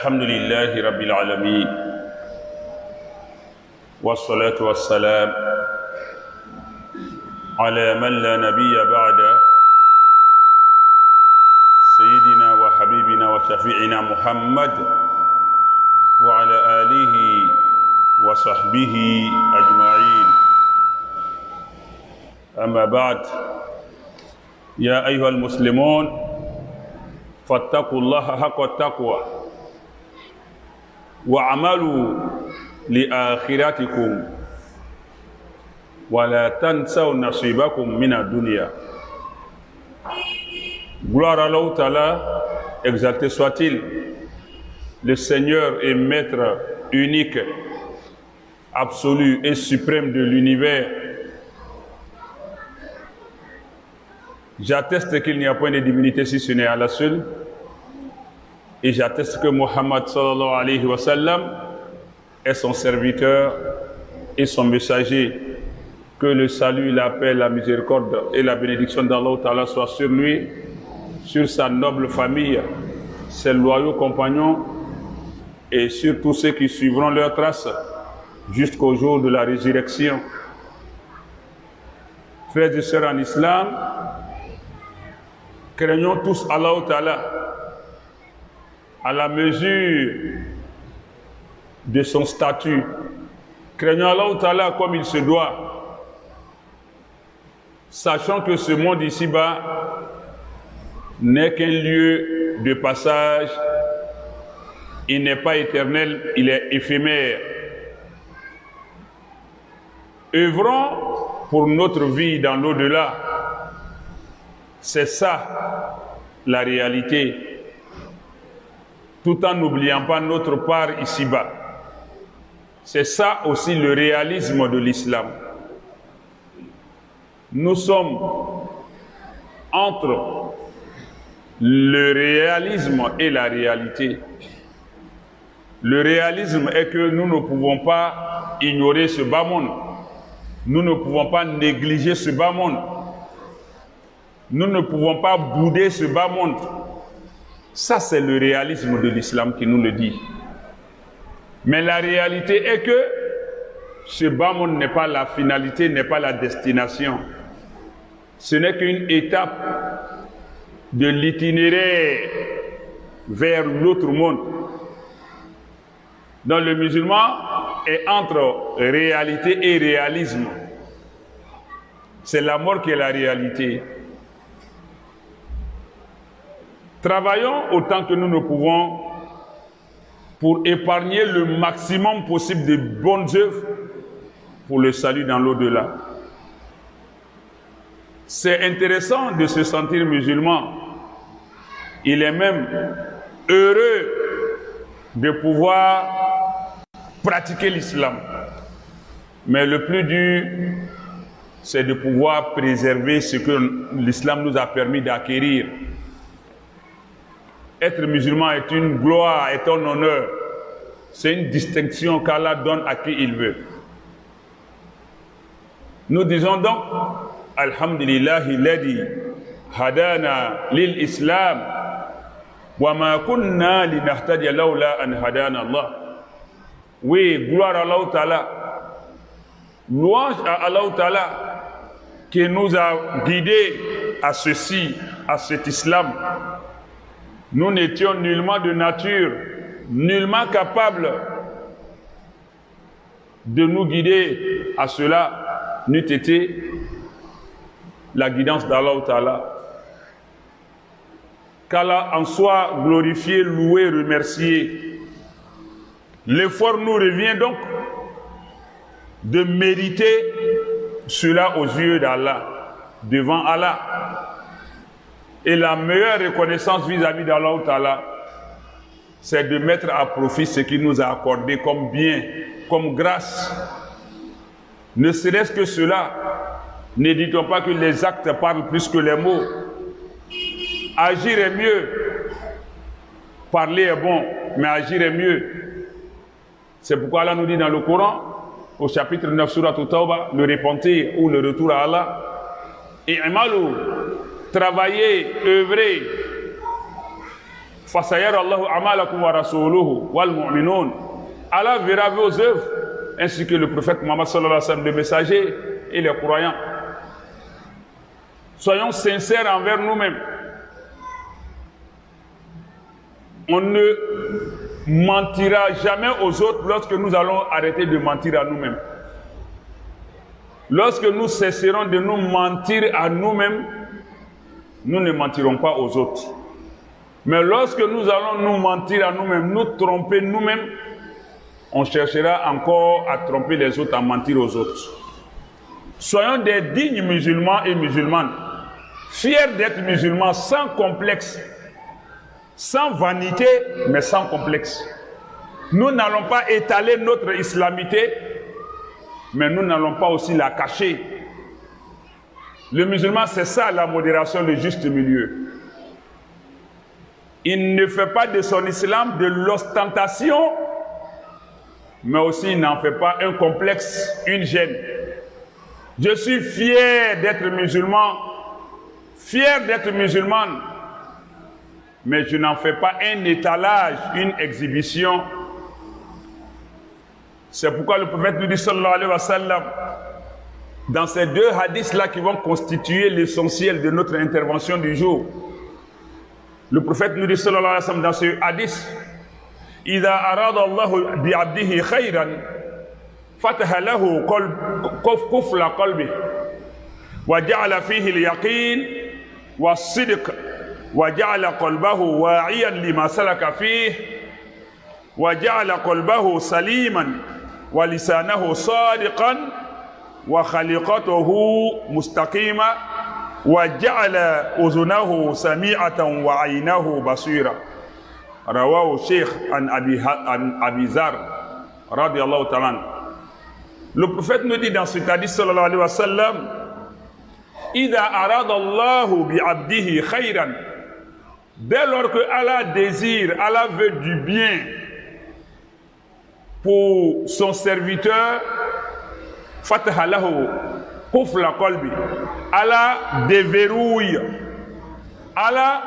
الحمد لله رب العالمين والصلاة والسلام على من لا نبي بعد سيدنا وحبيبنا وشفيعنا محمد وعلى آله وصحبه أجمعين. أما بعد، يا أيها المسلمون فاتقوا الله حق التقوى وعملوا لآخرتكم ولا تنسوا نصيبكم من الدنيا. Gloire à Allah Ta'ala, exalté soit-il, le Seigneur et Maître unique, absolu et suprême de l'univers. J'atteste qu'il n'y a point de divinité si ce n'est Allah seul. Et j'atteste que Muhammad sallallahu alayhi wa sallam est son serviteur et son messager. Que le salut, la paix, la miséricorde et la bénédiction d'Allah Ta'ala soient sur lui, sur sa noble famille, ses loyaux compagnons et sur tous ceux qui suivront leurs traces jusqu'au jour de la résurrection. Frères et sœurs en islam, craignons tous Allah Ta'ala à la mesure de son statut. Craignons Allah Ta'ala comme il se doit, sachant que ce monde ici-bas n'est qu'un lieu de passage, il n'est pas éternel, il est éphémère. Œuvrons pour notre vie dans l'au-delà. C'est ça la réalité, tout en n'oubliant pas notre part ici-bas. C'est ça aussi le réalisme de l'islam. Nous sommes entre le réalisme et la réalité. Le réalisme est que nous ne pouvons pas ignorer ce bas monde. Nous ne pouvons pas négliger ce bas monde. Nous ne pouvons pas bouder ce bas monde. Ça, c'est le réalisme de l'islam qui nous le dit. Mais la réalité est que ce bas monde n'est pas la finalité, n'est pas la destination. Ce n'est qu'une étape de l'itinéraire vers l'autre monde. Donc le musulman est entre réalité et réalisme. C'est la mort qui est la réalité. Travaillons autant que nous ne pouvons pour épargner le maximum possible de bonnes œuvres pour le salut dans l'au-delà. C'est intéressant de se sentir musulman. Il est même heureux de pouvoir pratiquer l'islam. Mais le plus dur, c'est de pouvoir préserver ce que l'islam nous a permis d'acquérir. Être musulman est une gloire, est un honneur. C'est une distinction qu'Allah donne à qui il veut. Nous disons donc, Alhamdulillahi ladhi hadana lil islam wa ma kunna linahtadiya lawla an hadana Allah. Oui, gloire à Allah Ta'ala. Louange à Allah Ta'ala qui nous a guidés à ceci, à cet islam. Nous n'étions nullement de nature, nullement capables de nous guider à cela, n'eût été la guidance d'Allah Ta'ala. Qu'Allah en soit glorifié, loué, remercié. L'effort nous revient donc de mériter cela aux yeux d'Allah, devant Allah. Et la meilleure reconnaissance vis-à-vis d'Allah Ta'ala, c'est de mettre à profit ce qu'il nous a accordé comme bien, comme grâce. Ne serait-ce que cela, ne dit-on pas que les actes parlent plus que les mots? Agir est mieux. Parler est bon, mais agir est mieux. C'est pourquoi Allah nous dit dans le Coran, au chapitre 9, Surat At-Tawbah, le repentir ou le retour à Allah. Et Imalou, travaillez, œuvrez. Fasayar Allahu amalakum wa rasuluhu wal mu'minun. Allah verra vos œuvres, ainsi que le prophète Muhammad sallallahu alayhi wa sallam, le messager et les croyants. Soyons sincères envers nous-mêmes. On ne mentira jamais aux autres lorsque nous allons arrêter de mentir à nous-mêmes. Lorsque nous cesserons de nous mentir à nous-mêmes, nous ne mentirons pas aux autres. Mais lorsque nous allons nous mentir à nous-mêmes, nous tromper nous-mêmes, on cherchera encore à tromper les autres, à mentir aux autres. Soyons des dignes musulmans et musulmanes, fiers d'être musulmans sans complexe, sans vanité, mais sans complexe. Nous n'allons pas étaler notre islamité, mais nous n'allons pas aussi la cacher. Le musulman, c'est ça la modération, le juste milieu. Il ne fait pas de son islam de l'ostentation, mais aussi il n'en fait pas un complexe, une gêne. Je suis fier d'être musulman, fier d'être musulmane, mais je n'en fais pas un étalage, une exhibition. C'est pourquoi le prophète nous dit, sallallahu alayhi wa sallam, dans ces deux hadiths-là qui vont constituer l'essentiel de notre intervention du jour, le prophète nous dit, sallallahu alayhi wa sallam, dans ce hadith, « Ida arada Allahu bi abdihi khayran, fataha lahu kufla qalbi, wa ja'ala fihi al-yaqin, wa sidq, وجعل قلبه واعيا لما سلك فيه وجعل قلبه سليما ولسانه صادقا وخلقته مستقيمة وجعل أذنه سميعة وعينه بصيرة. رواه الشيخ عن أبي ذر رضي الله تعالى عنه. Le prophète nous dit dans cet hadith sallallahu alayhi wa sallam, إذا أراد الله بعبده خيرا, dès lors que Allah désire, Allah veut du bien pour son serviteur, fataha lahu qufla qalbi, Allah déverrouille, Allah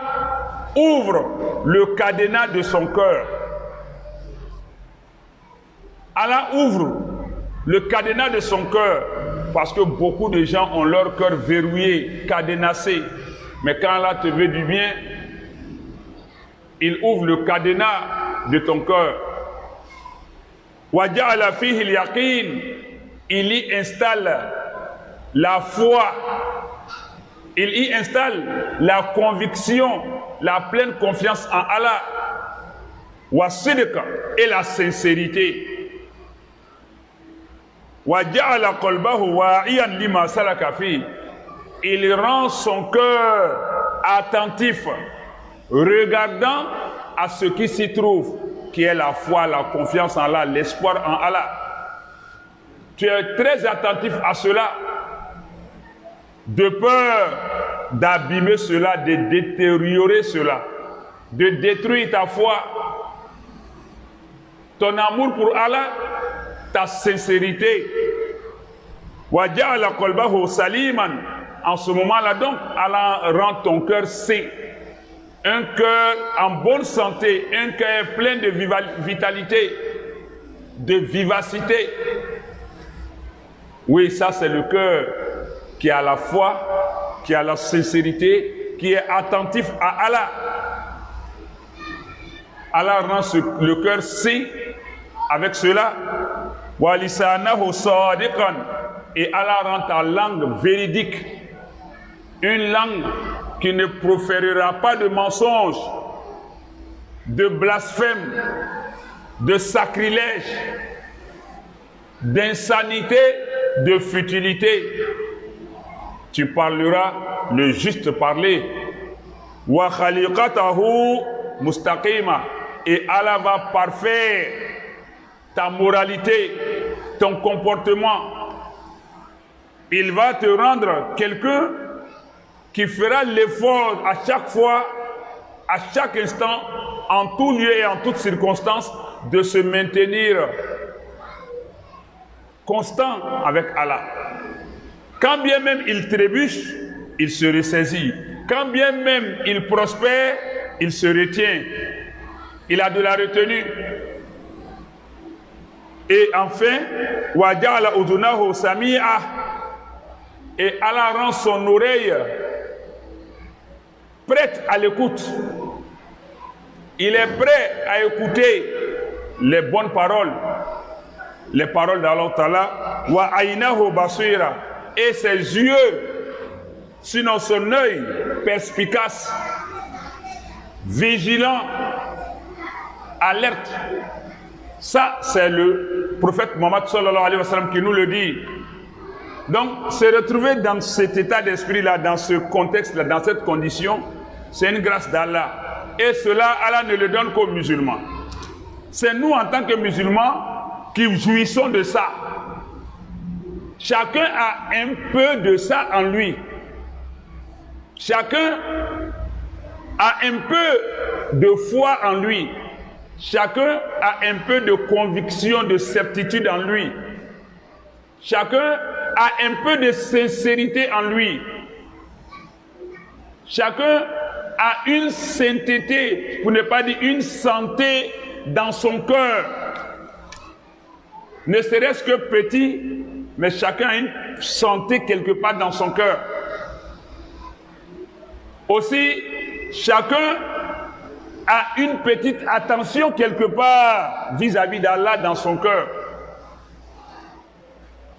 ouvre le cadenas de son cœur. Allah ouvre le cadenas de son cœur, parce que beaucoup de gens ont leur cœur verrouillé, cadenassé. Mais quand Allah te veut du bien, il ouvre le cadenas de ton cœur. وَجَعَلَ فِيهِ الْيَقِينَ, il y installe la foi, il y installe la conviction, la pleine confiance en Allah. وَالصِّدْقَ, et la sincérité. وَجَعَلَ قَلْبَهُ وَاعِيًا لِمَا سَلَكَ فِيهِ, il rend son cœur attentif, regardant à ce qui s'y trouve, qui est la foi, la confiance en Allah, l'espoir en Allah. Tu es très attentif à cela. de peur d'abîmer cela, de détériorer cela, de détruire ta foi, ton amour pour Allah, ta sincérité. Waja'ala qalbahu saliman. En ce moment-là, donc, Allah rend ton cœur sain, un cœur en bonne santé, un cœur plein de vitalité, de vivacité. Oui, ça c'est le cœur qui a la foi, qui a la sincérité, qui est attentif à Allah. Allah rend le cœur sain avec cela. Wa lisanahu sadiqan. Et Allah rend ta langue véridique, une langue qui ne proférera pas de mensonges, de blasphème, de sacrilège, d'insanité, de futilité. Tu parleras le juste parler. Wa khaliqatahu mustaqima. Et Allah va parfaire ta moralité, ton comportement. Il va te rendre quelqu'un qui fera l'effort à chaque fois, à chaque instant, en tout lieu et en toutes circonstances, de se maintenir constant avec Allah. Quand bien même il trébuche, il se ressaisit. Quand bien même il prospère, il se retient. Il a de la retenue. Et enfin, waja'ala udunahu sami'a. Et Allah rend son oreille prête à l'écoute. Il est prêt à écouter les bonnes paroles, les paroles d'Allah Ta'ala. Wa aynahu basira. Et ses yeux, sinon son œil perspicace, vigilant, alerte. Ça, c'est le prophète Mohammed sallallahu alayhi wa sallam qui nous le dit. Donc, se retrouver dans cet état d'esprit-là, dans ce contexte-là, dans cette condition, c'est une grâce d'Allah. Et cela, Allah ne le donne qu'aux musulmans. C'est nous, en tant que musulmans, qui jouissons de ça. Chacun a un peu de ça en lui. Chacun a un peu de foi en lui. Chacun a un peu de conviction, de certitude en lui. Chacun a un peu de sincérité en lui. Chacun a une sainteté, pour ne pas dire une santé dans son cœur. Ne serait-ce que petit, mais chacun a une santé quelque part dans son cœur. Aussi, chacun a une petite attention quelque part vis-à-vis d'Allah dans son cœur.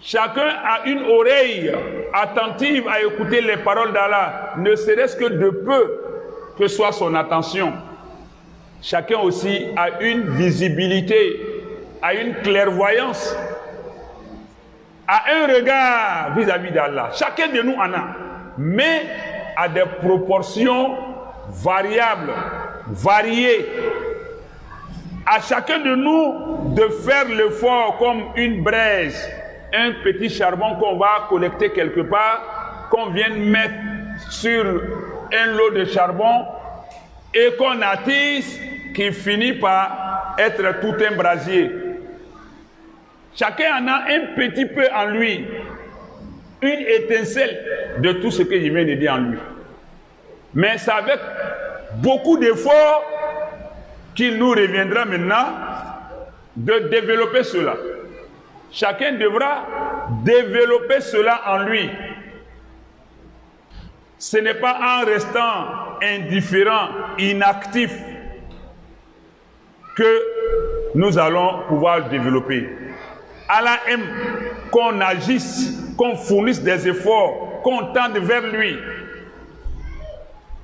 Chacun a une oreille attentive à écouter les paroles d'Allah, ne serait-ce que de peu que soit son attention. Chacun aussi a une visibilité, a une clairvoyance, a un regard vis-à-vis d'Allah. Chacun de nous en a, mais à des proportions variables, variées. À chacun de nous de faire l'effort comme une braise, un petit charbon qu'on va collecter quelque part, qu'on vient mettre sur un lot de charbon et qu'on attise, qui finit par être tout un brasier. Chacun en a un petit peu en lui, une étincelle de tout ce que je viens de dire en lui. Mais c'est avec beaucoup d'efforts qu'il nous reviendra maintenant de développer cela. Chacun devra développer cela en lui. Ce n'est pas en restant indifférent, inactif, que nous allons pouvoir développer. Allah aime qu'on agisse, qu'on fournisse des efforts, qu'on tende vers lui.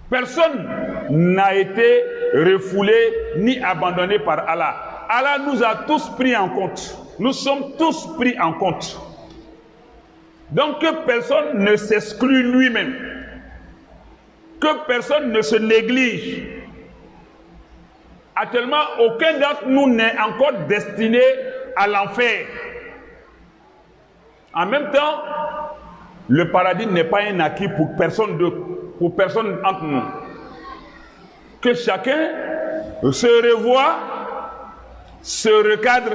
Personne n'a été refoulé ni abandonné par Allah. Allah nous a tous pris en compte. Nous sommes tous pris en compte. Donc que personne ne s'exclue lui-même. Que personne ne se néglige. Actuellement, aucun d'entre nous n'est encore destiné à l'enfer. En même temps, Le paradis n'est pas un acquis pour personne entre nous. Que chacun se revoie, se recadre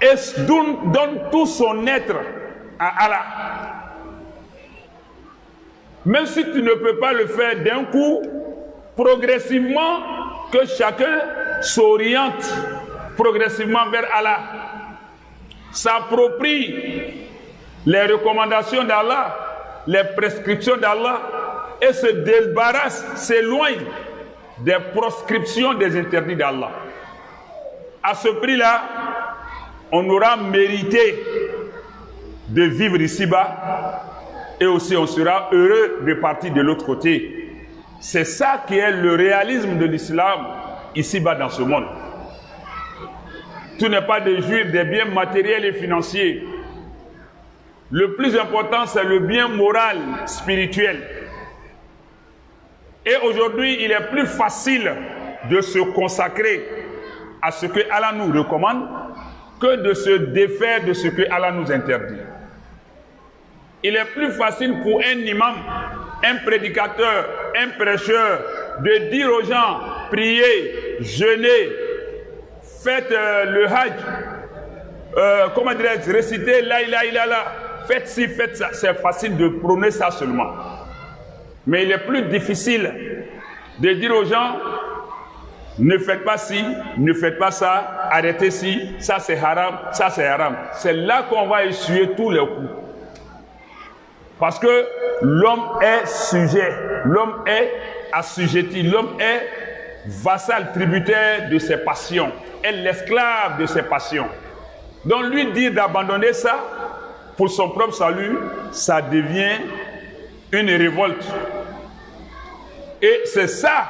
et donne tout son être à Allah. Même si tu ne peux pas le faire d'un coup, progressivement, que chacun s'oriente progressivement vers Allah, s'approprie les recommandations d'Allah, les prescriptions d'Allah et se débarrasse, s'éloigne des proscriptions des interdits d'Allah. À ce prix-là, on aura mérité de vivre ici-bas et aussi on sera heureux de partir de l'autre côté. C'est ça qui est le réalisme de l'islam ici-bas dans ce monde. Tout n'est pas de jouir des biens matériels et financiers. Le plus important, c'est le bien moral, spirituel. Et aujourd'hui, il est plus facile de se consacrer à ce que Allah nous recommande que de se défaire de ce que Allah nous interdit. Il est plus facile pour un imam, un prédicateur, un prêcheur de dire aux gens, priez, jeûnez, faites le hajj, comment dirais-je, récitez la ilaha illallah, faites ci, faites ça. C'est facile de prôner ça seulement. Mais il est plus difficile de dire aux gens, ne faites pas ci, ne faites pas ça, arrêtez ci, ça c'est haram, ça c'est haram. C'est là qu'on va essuyer tous les coups. Parce que l'homme est sujet, l'homme est assujetti, l'homme est vassal, tributaire de ses passions, est l'esclave de ses passions. Donc lui dire d'abandonner ça pour son propre salut, ça devient une révolte. Et c'est ça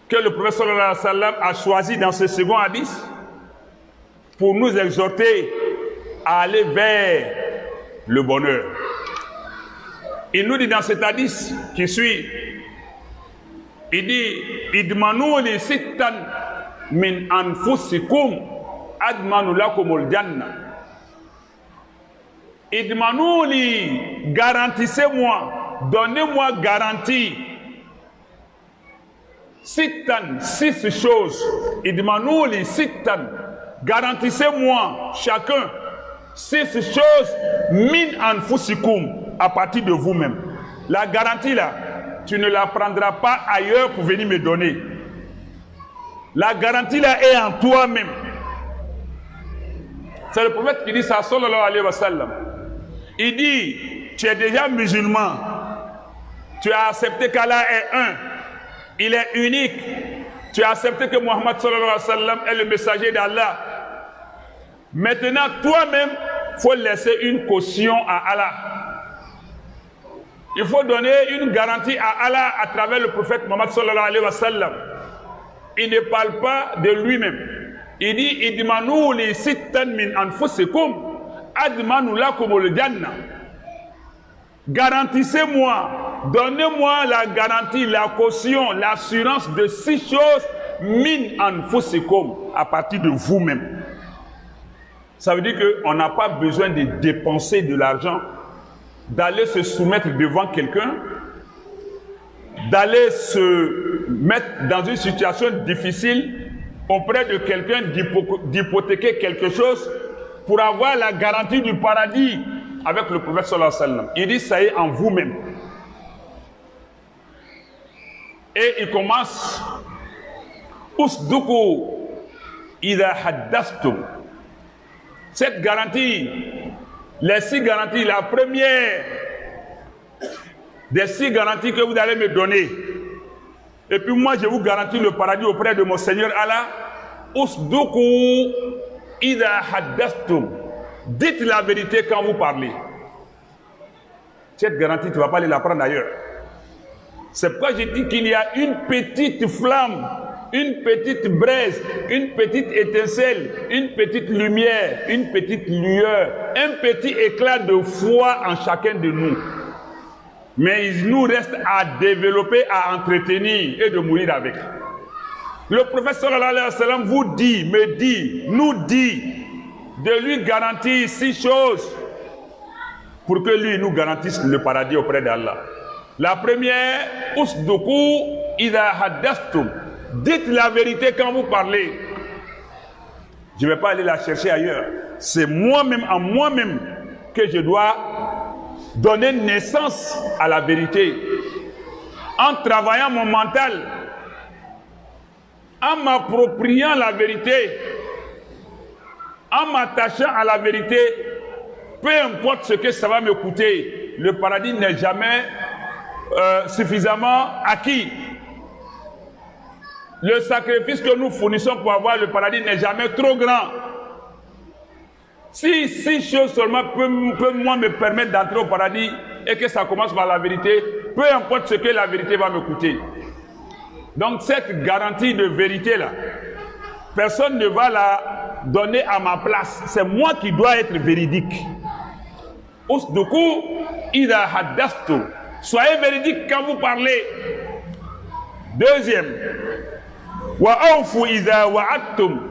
que le prophète sallallahu alayhi wa sallam a choisi dans ce second hadith pour nous exhorter à aller vers le bonheur. Il nous dit dans cet hadith qui suit, il dit idmanu li sittan min anfusikum admanu lakumul janna. Idmanu li, garantissez-moi, donnez-moi garantie. Sittan, 6 choses. Idmanu li sittan, garantissez-moi chacun 6 choses min anfusikum, à partir de vous-même. La garantie là, tu ne la prendras pas ailleurs pour venir me donner. La garantie là est en toi-même. C'est le prophète qui dit ça, sallallahu alayhi wa sallam. Il dit, tu es déjà musulman, tu as accepté qu'Allah est un, il est unique, tu as accepté que Muhammad sallallahu alayhi wa sallam est le messager d'Allah. Maintenant, toi-même, il faut laisser une caution à Allah. Il faut donner une garantie à Allah à travers le prophète Muhammad sallallahu alayhi wa sallam. Il ne parle pas de lui-même. Il dit, idmanu li sittan min anfusikum admanu lakumul janna. Garantissez-moi, donnez-moi la garantie, la caution, l'assurance de 6 choses min anfusikum, à partir de vous-même. Ça veut dire qu'on n'a pas besoin de dépenser de l'argent, d'aller se soumettre devant quelqu'un, d'aller se mettre dans une situation difficile auprès de quelqu'un, d'hypothéquer quelque chose pour avoir la garantie du paradis avec le prophète sallallahu alayhi wa sallam. Il dit ça y est en vous-même. Et il commence usduku idha haddastum. Cette garantie, les 6 garanties, la première des 6 garanties que vous allez me donner, et puis moi je vous garantis le paradis auprès de mon Seigneur Allah, usduku idha haddastum. Dites la vérité quand vous parlez. Cette garantie, tu ne vas pas aller la prendre ailleurs. C'est pourquoi je dis qu'il y a une petite flamme, une petite braise, une petite étincelle, une petite lumière, une petite lueur, un petit éclat de foi en chacun de nous. Mais il nous reste à développer, à entretenir et de mourir avec. Le prophète sallallahu alayhi wa sallam vous dit, me dit, nous dit, de lui garantir 6 choses. pour que lui nous garantisse le paradis auprès d'Allah. La première, usduku idha haddastum. Dites la vérité quand vous parlez. Je ne vais pas aller la chercher ailleurs. C'est moi-même, en moi-même, que je dois donner naissance à la vérité. En travaillant mon mental, en m'appropriant la vérité, en m'attachant à la vérité, peu importe ce que ça va me coûter, le paradis n'est jamais suffisamment acquis. Le sacrifice que nous fournissons pour avoir le paradis n'est jamais trop grand. Si 6 choses seulement peuvent moi me permettre d'entrer au paradis et que ça commence par la vérité, peu importe ce que la vérité va me coûter. Donc cette garantie de vérité-là, personne ne va la donner à ma place. C'est moi qui dois être véridique. Usduku idha haddastu. Soyez véridique quand vous parlez. Deuxième, wa awfu idha wa'adtum.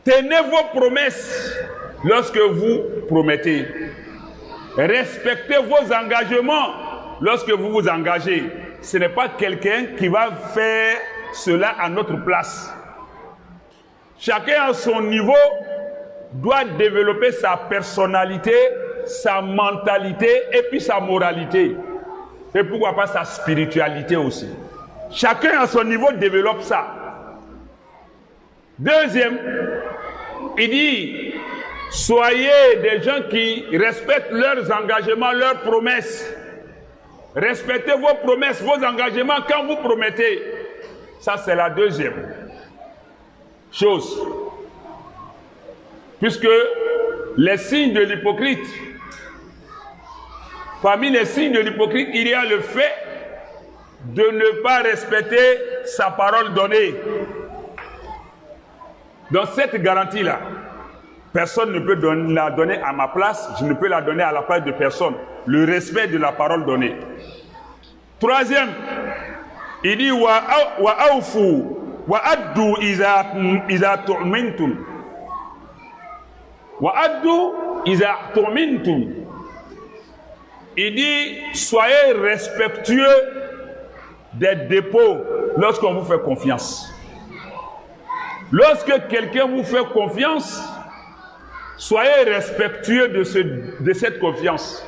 Tenez vos promesses lorsque vous promettez. Respectez vos engagements lorsque vous vous engagez. Ce n'est pas quelqu'un qui va faire cela à notre place. Chacun à son niveau doit développer sa personnalité, sa mentalité et puis sa moralité. Et pourquoi pas sa spiritualité aussi. Chacun à son niveau développe ça. Deuxième, il dit, soyez des gens qui respectent leurs engagements, leurs promesses. Respectez vos promesses, vos engagements quand vous promettez. Ça, c'est la deuxième chose. Puisque les signes de l'hypocrite, parmi les signes de l'hypocrite, il y a le fait de ne pas respecter sa parole donnée. Donc cette garantie-là, personne ne peut la donner à ma place, je ne peux la donner à la place de personne. Le respect de la parole donnée. Troisième, il dit wa awfu wa addu iza tu'mintum. Wa addu iza tu'mintum. Il dit soyez respectueux des dépôts lorsqu'on vous fait confiance. Lorsque quelqu'un vous fait confiance, soyez respectueux de cette confiance.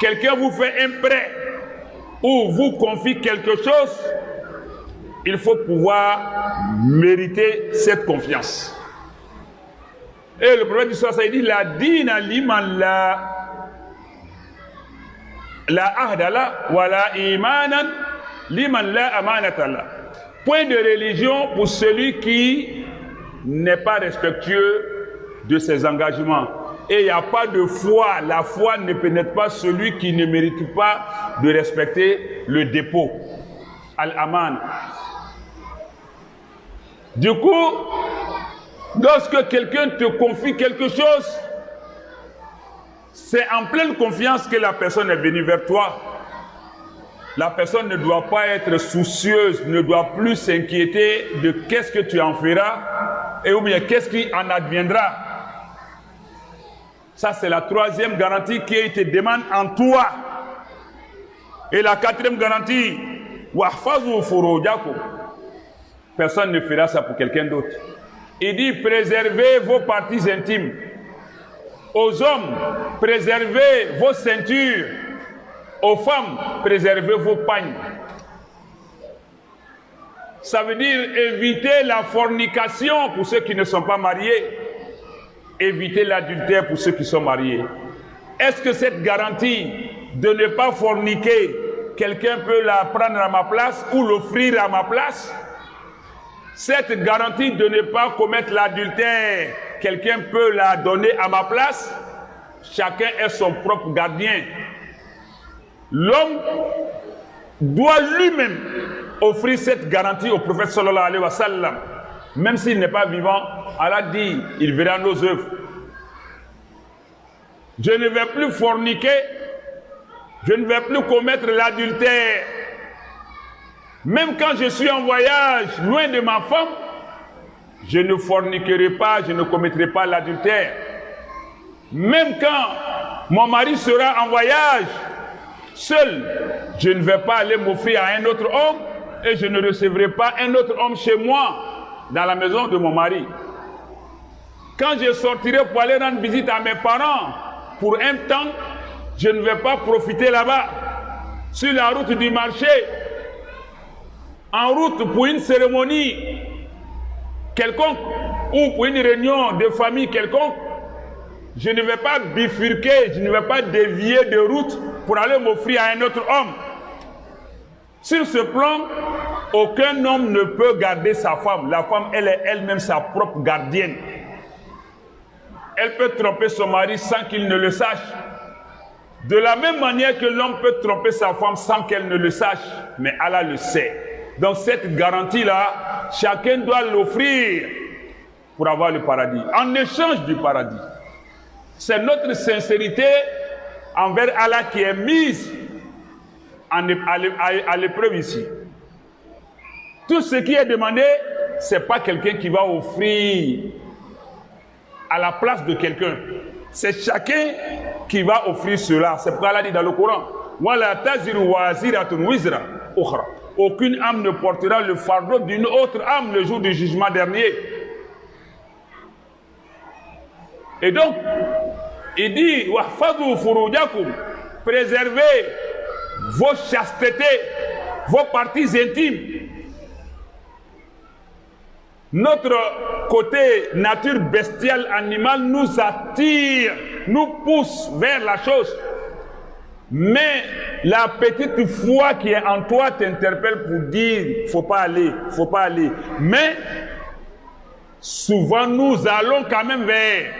Quelqu'un vous fait un prêt ou vous confie quelque chose, il faut pouvoir mériter cette confiance. Et le prophète du Soir, il dit la dina liman la ahdala wa la imanan liman la amanatala. Point de religion pour celui qui n'est pas respectueux de ses engagements. Et il n'y a pas de foi. La foi ne pénètre pas celui qui ne mérite pas de respecter le dépôt. Al-Aman. Du coup, lorsque quelqu'un te confie quelque chose, c'est en pleine confiance que la personne est venue vers toi. La personne ne doit pas être soucieuse, ne doit plus s'inquiéter de qu'est-ce que tu en feras et ou bien qu'est-ce qui en adviendra. Ça, c'est la troisième garantie qui te demande en toi. Et la quatrième garantie, wahfazu furujakum. Personne ne fera ça pour quelqu'un d'autre. Il dit, préservez vos parties intimes. Aux hommes, préservez vos ceintures. Aux femmes, préservez vos pagnes. Ça veut dire éviter la fornication pour ceux qui ne sont pas mariés. Éviter l'adultère pour ceux qui sont mariés. Est-ce que cette garantie de ne pas forniquer, quelqu'un peut la prendre à ma place ou l'offrir à ma place? Cette garantie de ne pas commettre l'adultère, quelqu'un peut la donner à ma place? Chacun est son propre gardien. L'homme doit lui-même offrir cette garantie au prophète sallallahu alayhi wa sallam. Même s'il n'est pas vivant, Allah dit, il verra nos œuvres. Je ne vais plus forniquer, je ne vais plus commettre l'adultère. Même quand je suis en voyage, loin de ma femme, je ne forniquerai pas, je ne commettrai pas l'adultère. Même quand mon mari sera en voyage, seul, je ne vais pas aller m'offrir à un autre homme et je ne recevrai pas un autre homme chez moi, dans la maison de mon mari. Quand je sortirai pour aller rendre visite à mes parents, pour un temps, je ne vais pas profiter là-bas, sur la route du marché, en route pour une cérémonie quelconque, ou pour une réunion de famille quelconque. Je ne vais pas bifurquer, je ne vais pas dévier de route pour aller m'offrir à un autre homme. Sur ce plan, aucun homme ne peut garder sa femme. La femme, elle est elle-même sa propre gardienne. Elle peut tromper son mari sans qu'il ne le sache. De la même manière que l'homme peut tromper sa femme sans qu'elle ne le sache. Mais Allah le sait. Donc cette garantie-là, chacun doit l'offrir pour avoir le paradis. En échange du paradis. C'est notre sincérité envers Allah qui est mise à l'épreuve ici. Tout ce qui est demandé, ce n'est pas quelqu'un qui va offrir à la place de quelqu'un. C'est chacun qui va offrir cela. C'est pourquoi Allah dit dans le Coran, aucune âme ne portera le fardeau d'une autre âme le jour du jugement dernier. Et donc, il dit, préservez vos chastetés, vos parties intimes. Notre côté nature bestiale, animale, nous attire, nous pousse vers la chose. Mais la petite foi qui est en toi t'interpelle pour dire, faut pas aller, faut pas aller. Mais, souvent nous allons quand même vers.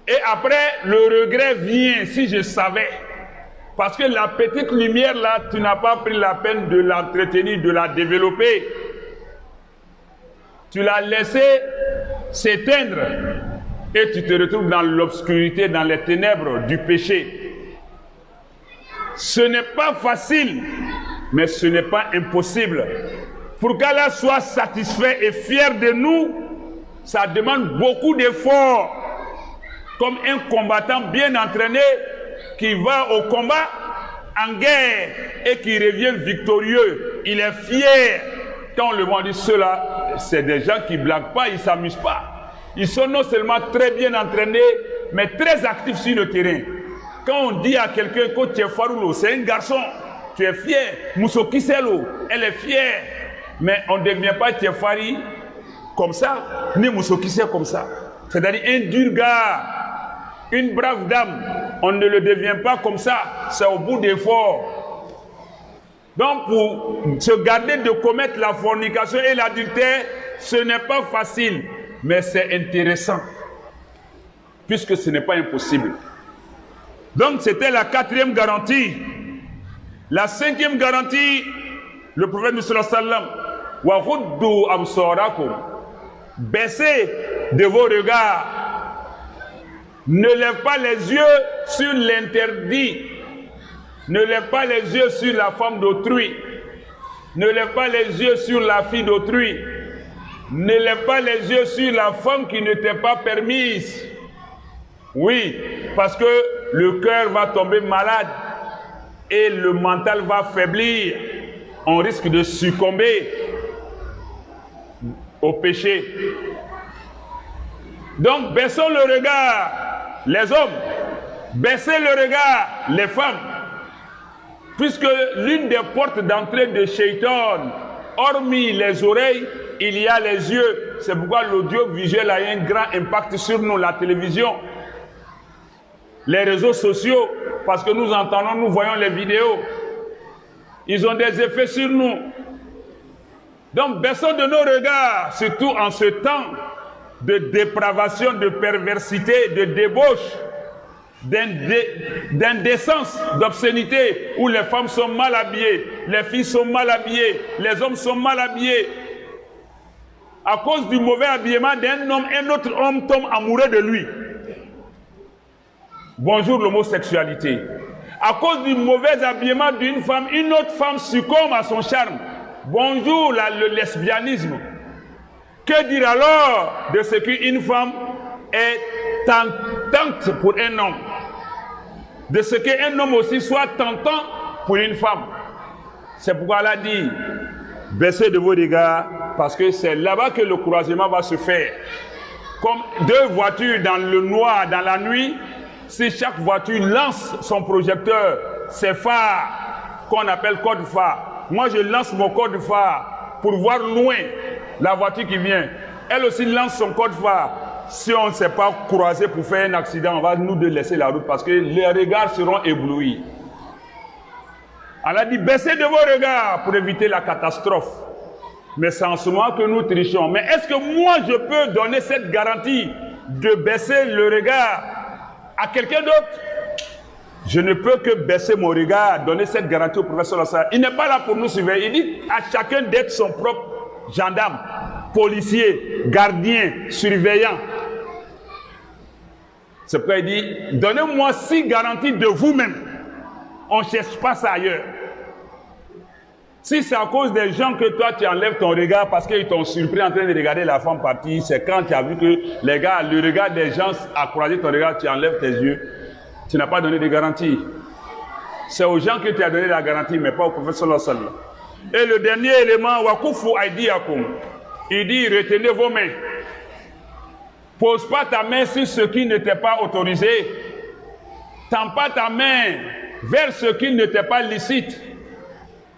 Et après, le regret vient, si je savais. Parce que la petite lumière là, tu n'as pas pris la peine de l'entretenir, de la développer. Tu l'as laissé s'éteindre. Et tu te retrouves dans l'obscurité, dans les ténèbres du péché. Ce n'est pas facile, mais ce n'est pas impossible. Pour qu'Allah soit satisfait et fier de nous, ça demande beaucoup d'efforts. Comme un combattant bien entraîné qui va au combat en guerre et qui revient victorieux. Il est fier. Quand on le voit, on dit ceux-là, c'est des gens qui ne blaguent pas, ils ne s'amusent pas. Ils sont non seulement très bien entraînés, mais très actifs sur le terrain. Quand on dit à quelqu'un que tu es Faroulo, c'est un garçon, tu es fier. Moussoki Selo, elle est fière. Mais on ne devient pas Tiefari comme ça, ni Moussoki Selo comme ça. C'est-à-dire un dur gars, une brave dame, on ne le devient pas comme ça, c'est au bout d'efforts. Donc pour se garder de commettre la fornication et l'adultère, ce n'est pas facile, mais c'est intéressant, puisque ce n'est pas impossible. Donc c'était la 4e garantie. La 5e garantie, le prophète sallallahu alayhi wa sallam, wa ghuddu absarakum, baissez de vos regards. Ne lève pas les yeux sur l'interdit. Ne lève pas les yeux sur la femme d'autrui. Ne lève pas les yeux sur la fille d'autrui. Ne lève pas les yeux sur la femme qui ne t'est pas permise. Oui, parce que le cœur va tomber malade et le mental va faiblir. On risque de succomber au péché. Donc, baissons le regard. Les hommes, baissez le regard, les femmes, puisque l'une des portes d'entrée de Shaitan, hormis les oreilles, il y a les yeux. C'est pourquoi l'audiovisuel a un grand impact sur nous, la télévision, les réseaux sociaux, parce que nous entendons, nous voyons les vidéos. Ils ont des effets sur nous. Donc, baissons de nos regards, surtout en ce temps de dépravation, de perversité, de débauche, d'indécence, d'obscénité, où les femmes sont mal habillées, les filles sont mal habillées, les hommes sont mal habillés. À cause du mauvais habillement d'un homme, un autre homme tombe amoureux de lui. Bonjour l'homosexualité. À cause du mauvais habillement d'une femme, une autre femme succombe à son charme. Bonjour le lesbianisme. Que dire alors de ce qu'une femme est tente pour un homme, de ce qu'un homme aussi soit tentant pour une femme. C'est pourquoi Allah dit, baissez de vos regards, parce que c'est là-bas que le croisement va se faire. Comme deux voitures dans le noir, dans la nuit, si chaque voiture lance son projecteur, ses phares, qu'on appelle code phare. Moi, je lance mon code phare pour voir loin la voiture qui vient. Elle aussi lance son code phare. Si on ne s'est pas croisé pour faire un accident, on va nous deux laisser la route parce que les regards seront éblouis. Allah dit, baissez de vos regards pour éviter la catastrophe. Mais c'est en ce moment que nous trichons. Mais est-ce que moi, je peux donner cette garantie de baisser le regard à quelqu'un d'autre? Je ne peux que baisser mon regard, donner cette garantie au professeur Lassar. Il n'est pas là pour nous surveiller. Il dit à chacun d'être son propre gendarme, policier, gardien, surveillant. C'est pourquoi il dit, donnez-moi 6 garanties de vous-même. On ne cherche pas ça ailleurs. Si c'est à cause des gens que toi tu enlèves ton regard parce qu'ils t'ont surpris en train de regarder la femme partir, c'est quand tu as vu que les gars, le regard des gens a croisé ton regard, tu enlèves tes yeux, tu n'as pas donné de garantie. C'est aux gens que tu as donné la garantie, mais pas au prophète sallallahu alayhi wa sallam. Et le dernier élément, wakufu aidiakum, il dit retenez vos mains. Pose pas ta main sur ce qui n'était pas autorisé. Tends pas ta main vers ce qui n'était pas licite.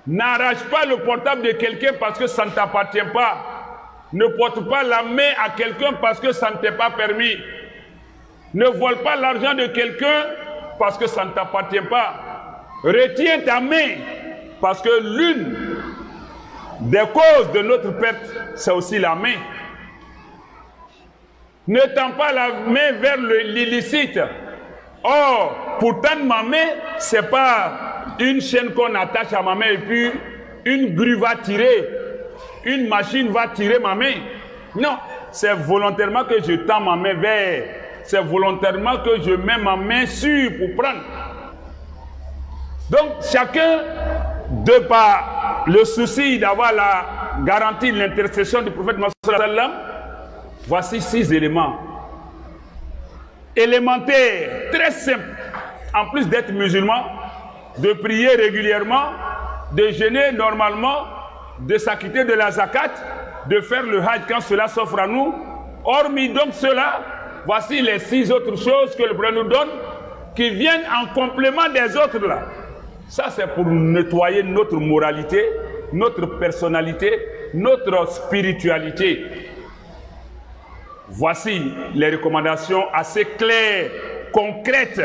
N'arrache pas le portable de quelqu'un parce que ça ne t'appartient pas. Ne porte pas la main à quelqu'un parce que ça ne t'est pas permis. Ne vole pas l'argent de quelqu'un parce que ça ne t'appartient pas. Retiens ta main parce que l'une des causes de notre perte, c'est aussi la main. Ne tends pas la main vers l'illicite. Or, pour tendre ma main, ce n'est pas une chaîne qu'on attache à ma main et puis une grue va tirer, une machine va tirer ma main. Non, c'est volontairement que je tends ma main vers, c'est volontairement que je mets ma main sur pour prendre. Donc, chacun, de par le souci d'avoir la garantie de l'intercession du prophète Mohammed sallallahu alayhi wa sallam, voici 6 éléments. Élémentaires, très simples, en plus d'être musulman, de prier régulièrement, de jeûner normalement, de s'acquitter de la zakat, de faire le hajj quand cela s'offre à nous. Hormis donc cela, voici les 6 autres choses que le Prophète nous donne, qui viennent en complément des autres là. Ça c'est pour nettoyer notre moralité, notre personnalité, notre spiritualité. Voici les recommandations assez claires, concrètes,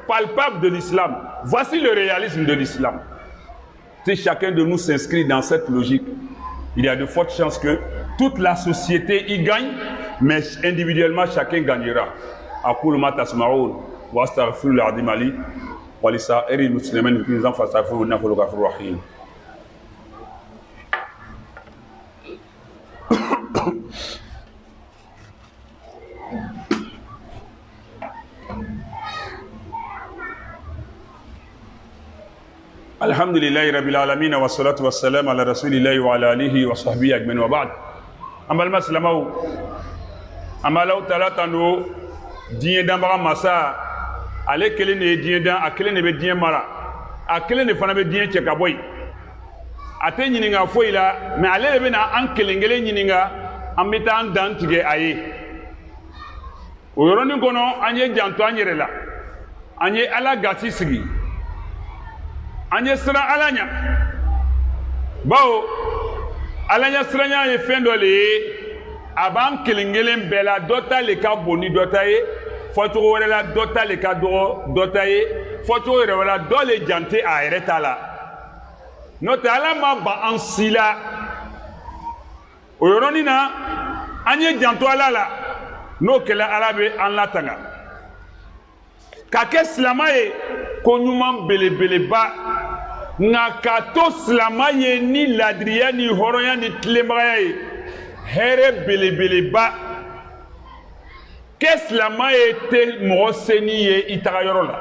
palpables de l'islam. Voici le réalisme de l'islam. Si chacun de nous s'inscrit dans cette logique, il y a de fortes chances que toute la société y gagne, mais individuellement chacun gagnera. Aqulu ma tasma'un wa astaghfiru al-azim li wa li sa'iril muslimin fi dhanbi fastaghfiruhu innahu huwal ghafurur rahim. Alhamdulillahi rabbil alamin wa salatu wa salam ala rasulillahi wa ala alihi wa sahbihi ajmain wa ba'd. Ambalma salamaw amalaw talata no diɲɛ danbaga masa ale kelen de ye diɲɛ dan a kelen de bɛ diɲɛ mara a kelen de fana bɛ diɲɛ cɛ ka bɔ yen a tɛ ɲininka foyi la mais ale de bɛ na an kelen kelen ɲininka an bɛ taa an dan tigɛ a ye o yɔrɔnin kɔnɔ an ye janto an yɛrɛ la an ye ala gasi sigi an ye siran ala ɲa bawo ala ɲa siranya ye fɛn dɔ le ye a b'an kelen kelen bɛɛ la dɔ ta le ka bon ni dɔ ta ye fɔcogo wɛrɛ la dɔ ta le ka dɔgɔ dɔ ta ye fɔcogo yɛrɛ la dɔ le jante a yɛrɛ ta la n'o tɛ ala ma ban an si la o yɔrɔnin na an ye janto ala la n'o kɛla ala bɛ an latanga ka kɛ silama ye ko ɲuman belebeleba nka ka to silama ye ni ladiriya ni hɔrɔnya ni tilenbagaya ye hɛrɛ belebeleba kɛ silama ye tɛ mɔgɔ seni ye i taga yɔrɔ la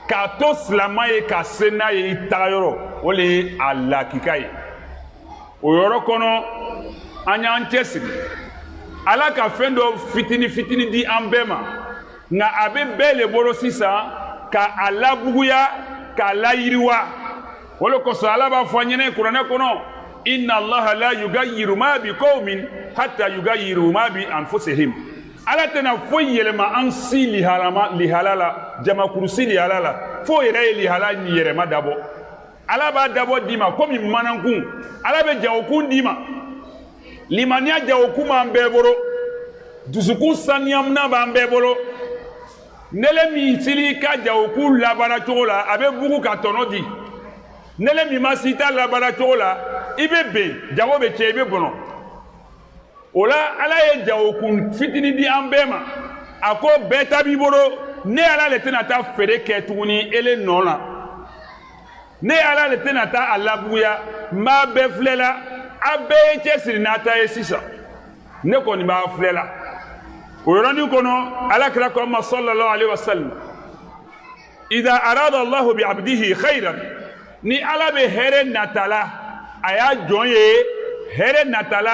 ka to silama ye ka se n'a ye i taga yɔrɔ o le ye a lakika ye o yɔrɔ kɔnɔ an y'an cɛsiri ala ka fɛn dɔ fitini fitini di an bɛɛ ma nga abe bele bolo sisan ka alabuguya ka layiriwa wala ko sala ba fanyene qur'ana kono inna allaha la yughayyiru ma bi qaumin hatta yughayyiru ma bi anfusihim ala tena fo yelema an si lihalala jama kursi lihalala fo yere lihala ni yere ma dabo ala ba dabo dima komi manankun ala be jawokun dima limania jawokuma ambeboro dusukun saniyamna ba ambeboro nele mi sili ka jawokun labara chola abe bugu ka tono di nele mi masita labara chola ibe be jawo be chebe bono ola ala ye jawokun fitini di ambema ako beta biboro ne ala le tena ta fere ke tuguni ele nona ne ala le tena ta alabuya ma be flela abe chesiri nata esisa ne ko ni ma flela o yorani kono ala kira ko ma sallallahu alaihi wasallam idha arada allah bi abdihi khairan ni ala be here natala aya jonye here natala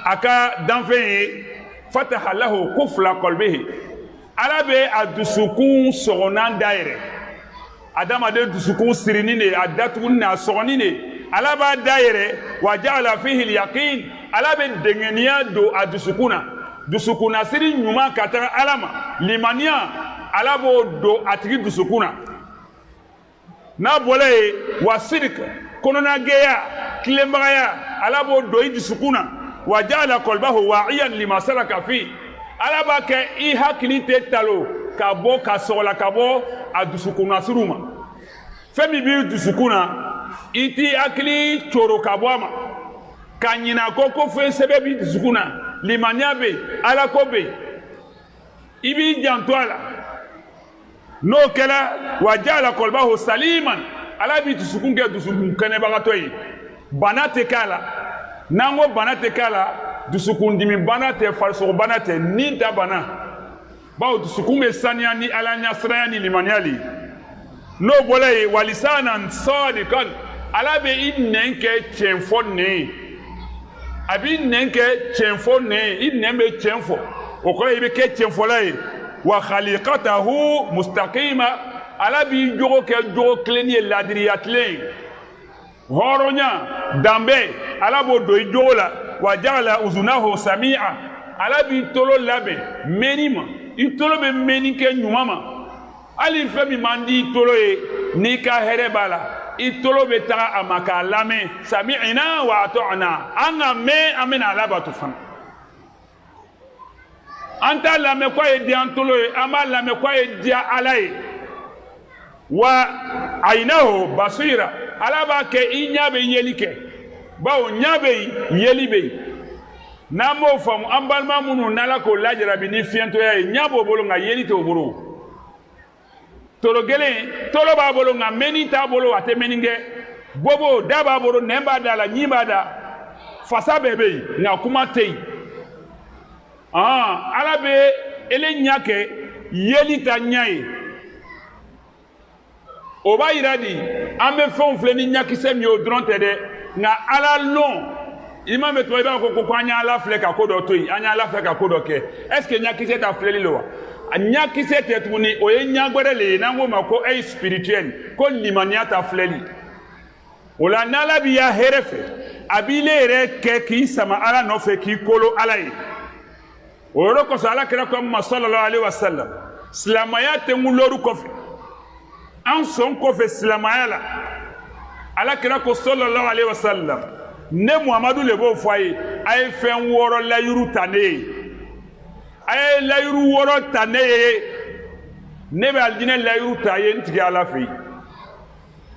aka danfe fataha lahu kufla qalbihi ala be adusukun sogonan daire adama de dusukun sirini ne adatun na sogoni ne ala ba daire wa ja'ala fihi al-yaqin ala be dengenia do adusukuna dusukuna siri nyuma katara alama limania ala bo do atigi dusukuna na bole wa sidika kono na geya kilembaya ala bo do idusukuna wa ja'ala qalbahu wa'iyan lima saraka fi ala ba ke I hakili te talo ka bo ka sola ka bo adusukuna suruma femi bi dusukuna iti akili choro ka bo ama kanyina koko fe sebe bi dusukuna limania be ala ko be ibi jantwala no kala wa ja'ala qalbahu saliman ala bi dusukun ke dusukun kane bagatoyi banate kala nango banate kala dusukun dimi banate farso banate ni da bana bawo dusukun be sanya ni ala nyasraya ni limaniali no bolay walisanan sadikan ala be innenke chenfonne abi nenke chenfonne innembe chenfo o ko ibe ke chenfolay wa khaliqatahu mustaqima ala bi jogo ke jogo kleni ladriyatle horonya dambe ala bo do jola wa ja'ala uzunahu sami'a ala bi tolo labe menima itolo be menike nyumama ali femi mandi tolo e ni ka herebala itolo be tara amaka lame sami'na wa ata'na anga me amena labatu fan anta lame kwa e di antolo e ama lame kwa e dia alai wa ainahu basira alaba ke inyabe yelike bawo nyabe yelibe namo fam ambalma munu nalako lajara bi ni fiento ya nyabo bolo nga yelite oboro tolo gele tolo ba bolo nga menita bolo ate meninge bobo daba bolo nemba dala nyimba da fasa bebe nga kuma tei alabe ele nyake yelita nyai oba iradi ambe fon fleni nyakise mi o dronte de nga ala long imam to iba ko anya ala fle ka kodo toyi anya ala fle ka kodo ke est-ce que nyakise ta fleli lo nyakise te tuni o ye nyagbere le na ngo mako e spirituel ko limania ta fleli ola nala biya herefe abile re ke ki sama ala no fe ki kolo ala yi o ro ko sala kira ko ma sallallahu alaihi wasallam islamaya te nguloru kofi an son kofi islamaya la ala kira ko sallallahu alaihi wasallam ne muhammadu le bo foye ay fen woro la yuru tane ay la yuru woro tane ne be aljine la yuru taye ntigi ala fi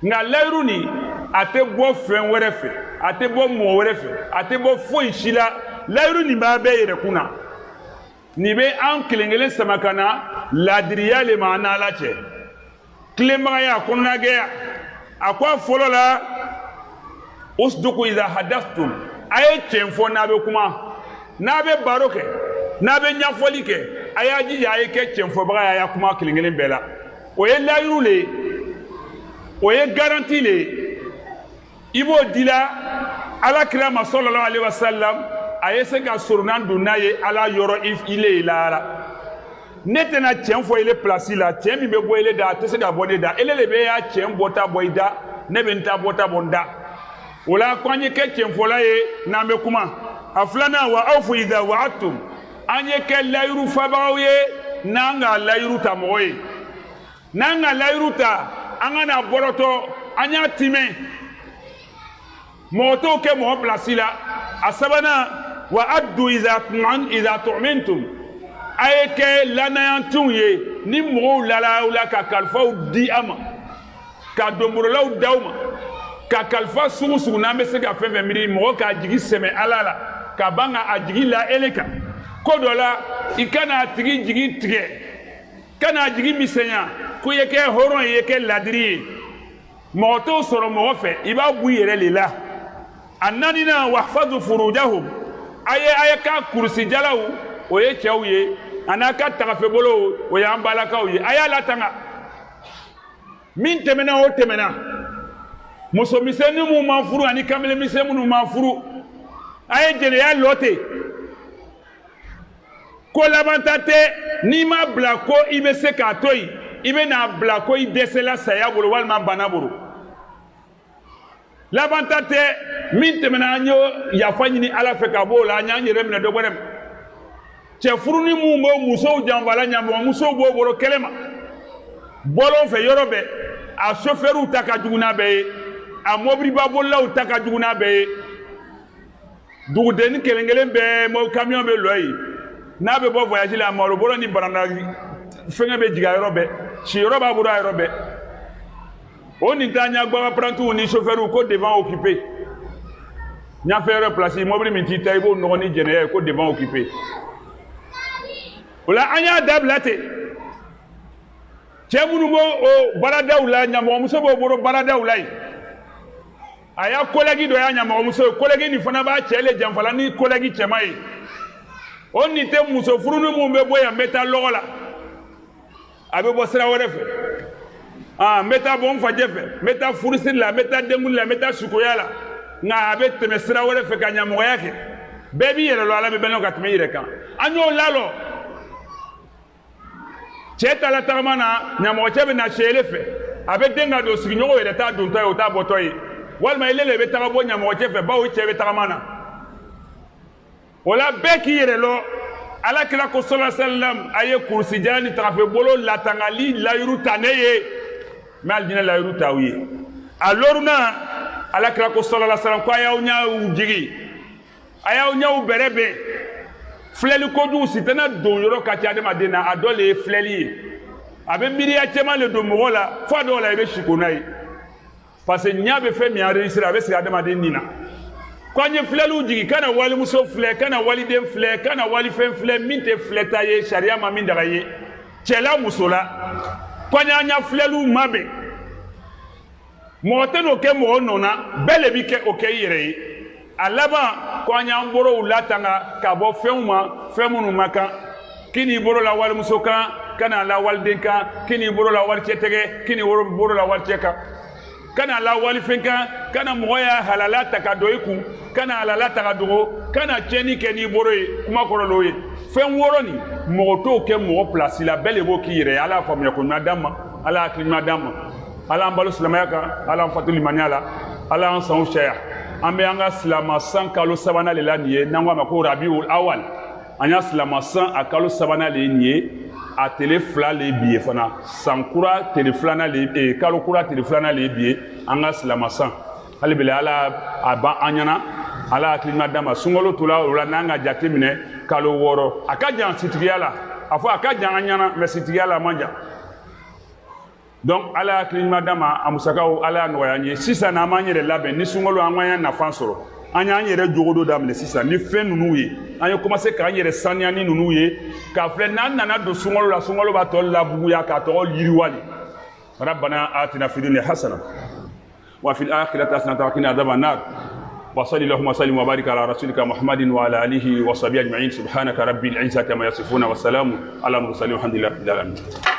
nga la yuru ni ate bo fen were fe ate bo mo were fe ate bo fo ishila la yuru ni ba be yere kuna ni be an kelengele samakana ladriya le maana la che klema ya kunna ge akwa folo la usduku idha hadathtum ay chenfo na be kuma na be baroke na be nyafoli ke ayaji ya ke chenfo baga ya kuma kelengele bela o ye la yuru le o ye garanti le ibo dila ala kirama sallallahu alaihi wasallam ayese ka surunan dunaye ala yoro if ile ilara ne tena tiɲɛ fɔ ile place la tiɲɛ min bɛ bɔ ile da a tɛ se ka bɔ ne da ele le bɛ y'a tiɲɛ bɔta bɔ i da ne bɛ n ta bɔta bɔ n da o la ko an ye kɛ tiɲɛfɔla ye n'an bɛ kuma a filanan wa aw fo idha wa'adtum an ye kɛ layiru fabagaw ye n'an ka layiru ta mɔgɔ ye n'an ka layiru ta an ka na bɔrɔtɔ an y'a timɛ mɔgɔ t'o kɛ mɔgɔ place la a sabanan wa addu idha tu'mintum a ye kɛ lanayantiw ye ni mɔgɔw lala la ka kalifaw di a ma ka donborolaw d'aw ma ka kalifa sugu sugu n'an bɛ se ka fɛn fɛn miiri mɔgɔ k'a jigi sɛmɛ ala la ka ban ka a jigi la ele kan ko dɔ la i kana a tigi jigi tigɛ kana a jigi misɛnya ko i ye kɛ hɔrɔn ye i ye kɛ ladiri ye mɔgɔ t'o sɔrɔ mɔgɔ fɛ i b'a bɔ i yɛrɛ le la a naaninan wahfadu furujahum a ye k'a kurusidalaw o ye cɛw ye a n'a ka tagafɛbolow o y'an balakaw ye a y'a latanga min tɛmɛna o tɛmɛna musomisɛnnin minnu ma furu ani kamalemisɛn minnu ma furu a ye jɛnɛya lɔ ten ko labanta tɛ n'i ma bila ko i bɛ se k'a to yen i bɛ n'a bila ko i dɛsɛla saya bolo walima bana bolo labanta tɛ min tɛmɛna an ye yafa ɲini ala fɛ ka bɔ o la an y'an yɛrɛ minɛ dɔ wɛrɛ ma cɛfurunin minnu bɛ musow janfala ɲamɔgɔ musow b'o bolo kɛlɛ ma bɔlɔn fɛ yɔrɔ bɛɛ a sofɛriw ta ka jugu n'a bɛɛ ye a mɔbiliba bolilaw ta ka jugu n'a bɛɛ ye dugudenni kelen kelen bɛɛ kamiyon bɛ lɔ yen n'a bɛ bɔ voyage la malo bolo ni baranda fɛngɛ bɛ jigin a yɔrɔ bɛɛ siyɔrɔ b'a bolo a yɔrɔ bɛɛ o nin t'a ɲagbama parantiw ni sofɛriw ko devant occupé ɲafɛ yɔrɔ place mɔbili min t'i ta i b'o nɔgɔ ni jɛnɛya ye ko devant occupé o la an y'a dabila ten cɛ minnu b'o o baaradaw la ɲamɔgɔmuso b'o bolo baaradaw la yen a y'a collègue dɔ y'a ɲamɔgɔmuso ye collègue nin fana b'a cɛ le janfala ni collègue cɛman ye o nin tɛ muso furunin minnu bɛ bɔ yan n bɛ taa lɔgɔ la a bɛ bɔ sira wɛrɛ fɛ n bɛ taa bɔ n fajɛ fɛ n bɛ taa furusiri la n bɛ taa denkuli la n bɛ taa sukoya la nka a bɛ tɛmɛ sira wɛrɛ fɛ ka ɲamɔgɔya kɛ bɛɛ b'i yɛrɛ lɔ ala bɛ bɛn ka tɛmɛ i yɛrɛ kan an y'o lalɔ cɛ taala tagama na ɲamɔgɔcɛ bɛ na sɛyɛlɛ fɛ a bɛ den ka don sigiɲɔgɔn yɛrɛ t'a dontɔ ye o t'a bɔtɔ ye walima ile le bɛ taga bɔ ɲamɔgɔcɛ fɛ bawo cɛ bɛ tagama na o la bɛɛ k'i yɛrɛ lɔ alakira ko sallallahu alaihi wasallam a ye kurusijala ni tagafɛbolo latangali layiru ta ne ye mɛ alijinɛ layiru t'aw ye a loruna alakira ko sallallahu alaihi wasallam ko a y'aw ɲɛw jigi a y'aw ɲɛw bɛrɛ bɛn filɛli kojugu si tɛna don yɔrɔ ka ca adamaden na a dɔ le ye filɛli ye a bɛ miiriya cɛman le don mɔgɔ la fo a dɔw la i bɛ siko n'a ye parce que ɲa bɛ fɛn min enregistré a bɛ sigi adamaden nin na ko an ye filɛliw jigi kana walimuso filɛ kana waliden filɛ kana walifɛn filɛ min tɛ filɛta ye sariya ma min daga ye cɛla muso la ko an y'a filɛliw mabɛn mɔgɔ tɛ n'o kɛ mɔgɔ nɔ na bɛɛ le bi kɛ o kɛ i yɛrɛ ye a laban ko an y'an borow latanga ka bɔ fɛnw ma fɛn minnu ma kan k'i n'i bolo la walimuso kan kana la waliden kan k'i n'i bolo la walicɛ tɛgɛ k'i n'i bolo la walicɛ kan kana la walifɛn kan kana mɔgɔ y'a halala ta ka don i kun kana halala ta ka dogo kana tiɲɛni kɛ n'i bolo ye kuma kɔrɔlen ye fɛn wɔɔrɔ nin mɔgɔ t'o kɛ mɔgɔ place la bɛɛ le b'o k'i yɛrɛ ye ala y'a faamuya ko ɲuman d'an ma ala y'a hakili ɲuman d'an ma ala y'an balo silamɛya kan ala y'an fatu limaniya la ala y'an sanw caya an bɛ an ka silama san kalo sabanan de la nin ye n'an k'a ma ko rabiul awal an y'a silama san a kalo sabanan de ye nin ye a tile fila le bi ye fana san kura tile filanan le kalo kura tile filanan le bi ye an ka silama san hali bi ala a ban an ɲɛna ala hakili ɲuman d'an ma sunkalo tora o la n'an ka jate minɛ kalo 6 a ka jan sitigiya la a fɔ a ka jan an ɲɛna mɛ sitigiya la a man jan donc ala hakili ɲuman d'an ma a musakaw ala y'a nɔgɔya an ye sisan n'an b'an yɛrɛ labɛn ni sunkalo an k'an nafa sɔrɔ an y'an yɛrɛ jogo dɔ daminɛ sisan ni fɛn ninnu ye an ye commencé k'an yɛrɛ saniya ni ninnu ye k'a filɛ n'an nana don sunkalo la sunkalo b'a tɔ labuguya k'a tɔgɔ yiriwali rabbana atina fid dunya hasana wa fil akhirati hasanatan wa qina adhaban nar wa sallallahu wa sallim wa barik ala rasulika muhammadin wa ala alihi wa sahbihi ajma'in subhanaka rabbil izzati amma yasifuna wa salamun ala mursalin walhamdulillahi rabbil alamin